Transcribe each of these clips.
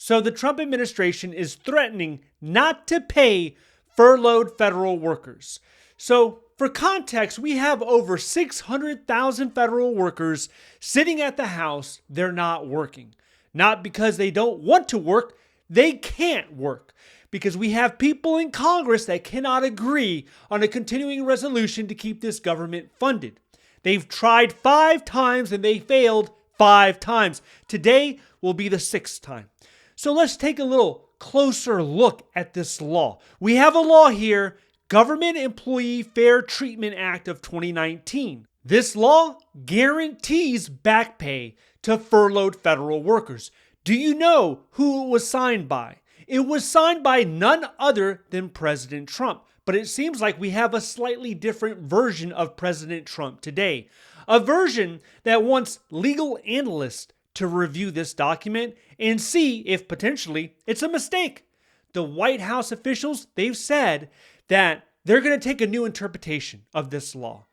So the Trump administration is threatening not to pay furloughed federal workers. So for context, we have over 600,000 federal workers sitting at the House. They're not working. Not because they don't want to work, they can't work. Because we have people in Congress that cannot agree on a continuing resolution to keep this government funded. They've tried 5 times and they failed 5 times. Today will be the 6th time. So let's take a little closer look at this law. We have a law here, Government Employee Fair Treatment Act of 2019. This law guarantees back pay to furloughed federal workers. Do you know who it was signed by? It was signed by none other than President Trump. But it seems like we have a slightly different version of President Trump today. A version that wants legal analysts to review this document and see if potentially it's a mistake. The White House officials, they've said that they're going to take a new interpretation of this law.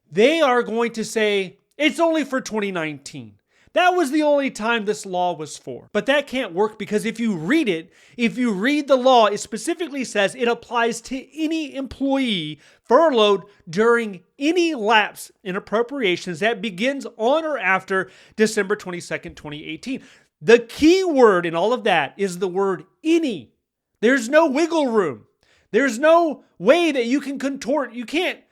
They are going to say it's only for 2019. That was the only time this law was for. But that can't work because if you read the law, it specifically says it applies to any employee furloughed during any lapse in appropriations that begins on or after December 22nd, 2018. The key word in all of that is the word any. There's no wiggle room. There's no way that you can contort. You can't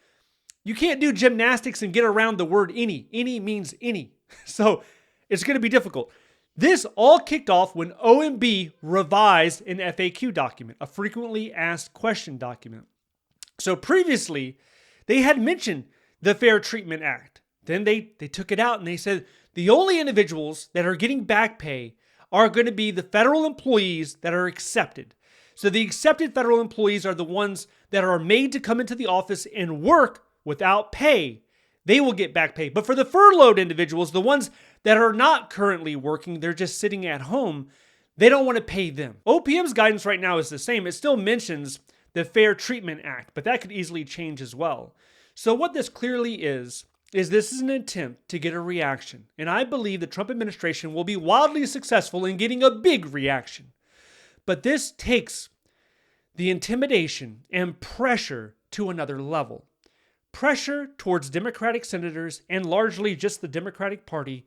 do gymnastics and get around the word any. Any means any. So it's going to be difficult. This all kicked off when OMB revised an FAQ document, a frequently asked question document. So previously, they had mentioned the Fair Treatment Act. Then they took it out and they said the only individuals that are getting back pay are going to be the federal employees that are accepted. So the accepted federal employees are the ones that are made to come into the office and work without pay. They will get back pay. But for the furloughed individuals, the ones that are not currently working, they're just sitting at home, they don't want to pay them. OPM's guidance right now is the same. It still mentions the Fair Treatment Act, but that could easily change as well. So what this clearly is this is an attempt to get a reaction. And I believe the Trump administration will be wildly successful in getting a big reaction. But this takes the intimidation and pressure to another level. Pressure towards Democratic senators and largely just the Democratic Party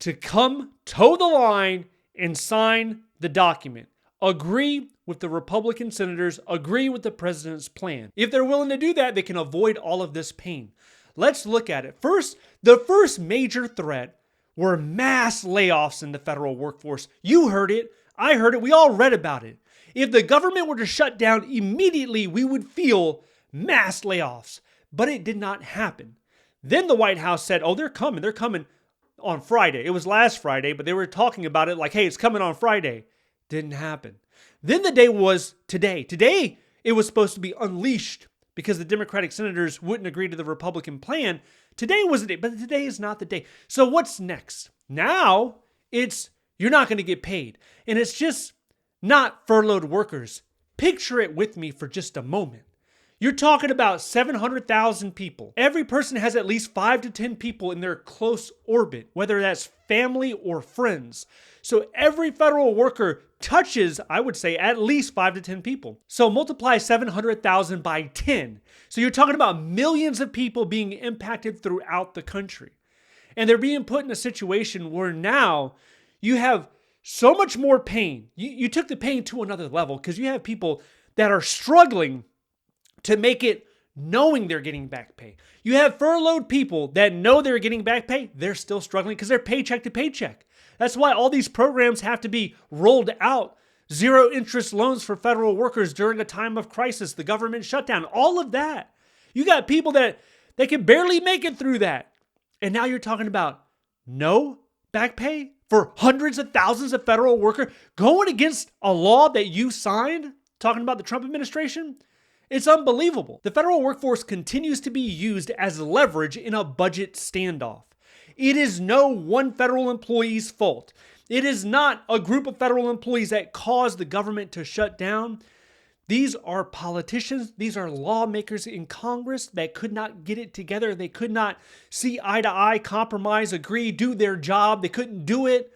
to come toe the line and sign the document. Agree with the Republican senators, agree with the president's plan. If they're willing to do that, they can avoid all of this pain. Let's look at it. First, the first major threat were mass layoffs in the federal workforce. You heard it. I heard it. We all read about it. If the government were to shut down immediately, we would feel mass layoffs. But it did not happen. Then the White House said, oh, they're coming. They're coming on Friday. It was last Friday, but they were talking about it like, hey, it's coming on Friday. Didn't happen. Then the day was today. Today, it was supposed to be unleashed because the Democratic senators wouldn't agree to the Republican plan. Today was the day, but today is not the day. So what's next? Now, it's you're not going to get paid. And it's just not furloughed workers. Picture it with me for just a moment. You're talking about 700,000 people. Every person has at least 5 to 10 people in their close orbit, whether that's family or friends. So every federal worker touches, I would say, at least 5 to 10 people. So multiply 700,000 by 10. So you're talking about millions of people being impacted throughout the country. And they're being put in a situation where now you have so much more pain. You took the pain to another level because you have people that are struggling to make it knowing they're getting back pay. You have furloughed people that know they're getting back pay. They're still struggling because they're paycheck to paycheck. That's why all these programs have to be rolled out. 0 interest loans for federal workers during a time of crisis, the government shutdown, all of that. You got people that they can barely make it through that. And now you're talking about no back pay for hundreds of thousands of federal workers going against a law that you signed, talking about the Trump administration. It's unbelievable. The federal workforce continues to be used as leverage in a budget standoff. It is no one federal employee's fault. It is not a group of federal employees that caused the government to shut down. These are politicians. These are lawmakers in Congress that could not get it together. They could not see eye to eye, compromise, agree, do their job. They couldn't do it.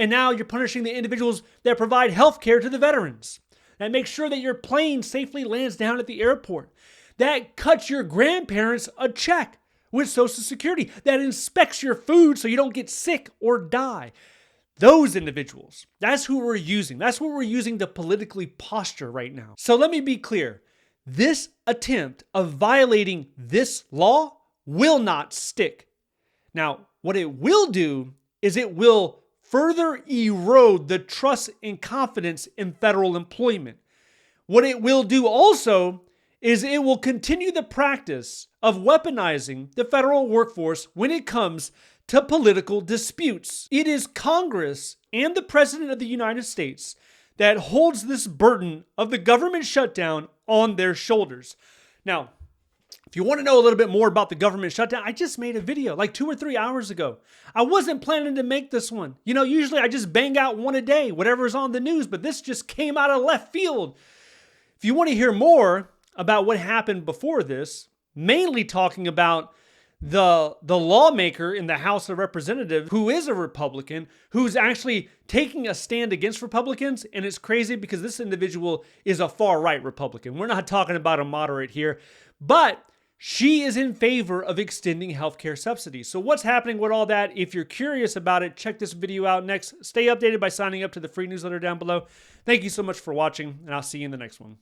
And now you're punishing the individuals that provide health care to the veterans, that make sure that your plane safely lands down at the airport, that cuts your grandparents a check with Social Security, that inspects your food so you don't get sick or die. Those individuals, that's who we're using. That's what we're using to politically posture right now. So let me be clear. This attempt of violating this law will not stick. Now, what it will do is it will further erode the trust and confidence in federal employment. What it will do also is it will continue the practice of weaponizing the federal workforce when it comes to political disputes. It is Congress and the President of the United States that holds this burden of the government shutdown on their shoulders. Now, if you want to know a little bit more about the government shutdown, I just made a video like 2 or 3 hours ago. I wasn't planning to make this one. You know, usually I just bang out one a day, whatever's on the news, but this just came out of left field. If you want to hear more about what happened before this, mainly talking about the lawmaker in the House of Representatives who is a Republican, who's actually taking a stand against Republicans. And it's crazy because this individual is a far-right Republican. We're not talking about a moderate here, but she is in favor of extending healthcare subsidies. So what's happening with all that? If you're curious about it, check this video out next. Stay updated by signing up to the free newsletter down below. Thank you so much for watching, and I'll see you in the next one.